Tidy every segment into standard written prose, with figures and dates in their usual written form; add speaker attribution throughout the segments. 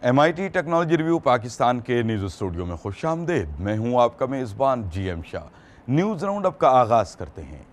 Speaker 1: MIT technology review Pakistan के news studio में खुशामदीद। मैं हूं आपका मेज़बान GM Shah. News round up का आगाज़ करते हैं।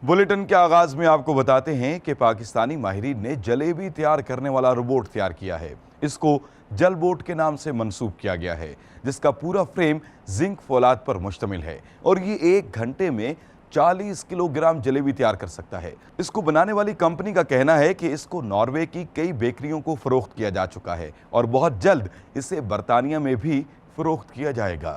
Speaker 1: बुलेटिन के आगाज़ में आपको बताते हैं कि पाकिस्तानी माहिरीन ने जलेबी तैयार करने वाला रोबोट तैयार किया है। इसको जल बोट के नाम से मंसूब किया गया है, जिसका पूरा फ्रेम जिंक फौलाद पर मुश्तमिल है और ये 1 घंटे में 40 किलोग्राम जलेबी तैयार कर सकता है। इसको बनाने वाली कंपनी का कहना है कि इसको नॉर्वे की कई बेकरियों को फरोख्त किया जा चुका है और बहुत जल्द इसे बरतानिया में भी फरोख्त किया जाएगा।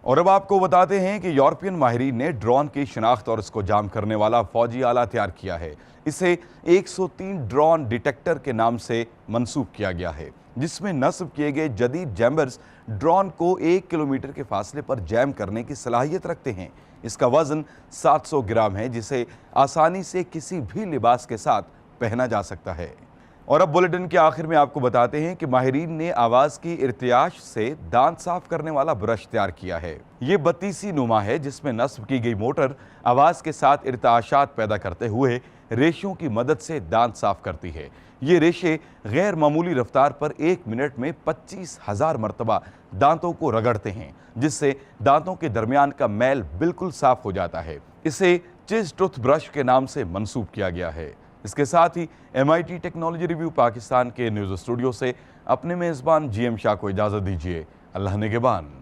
Speaker 1: और अब आपको बताते हैं कि यूरोपियन माहिरीन ने ड्रोन की शिनाख्त और इसको जाम करने वाला फौजी आला तैयार किया है। इसे 103 ड्रोन डिटेक्टर के नाम से मंसूब किया गया है, जिसमें नस्ब किए गए जदीद जैमर्स ड्रोन को 1 किलोमीटर के फासले पर जैम करने की सलाहियत रखते हैं। इसका वजन 700 ग्राम है, जिसे आसानी से किसी भी लिबास के साथ पहना जा सकता है। और अब बुलेटिन के आखिर में आपको बताते हैं कि माहिरीन ने आवाज़ की इर्तियाश से दांत साफ करने वाला ब्रश तैयार किया है। ये बत्तीसी नुमा है, जिसमें नस्ब की गई मोटर आवाज़ के साथ इर्तियाशात पैदा करते हुए रेशों की मदद से दांत साफ करती है। ये रेशे गैर मामूली रफ्तार पर 1 मिनट में 25,000 मरतबा दांतों को रगड़ते हैं, जिससे दांतों के दरमियान का मैल बिल्कुल साफ हो जाता है। इसे चिज टूथ ब्रश के नाम से मंसूब किया गया है। इसके साथ ही MIT टेक्नोलॉजी रिव्यू पाकिस्तान के न्यूज़ स्टूडियो से अपने मेज़बान GM शाह को इजाज़त दीजिए। अल्लाह निगहबान।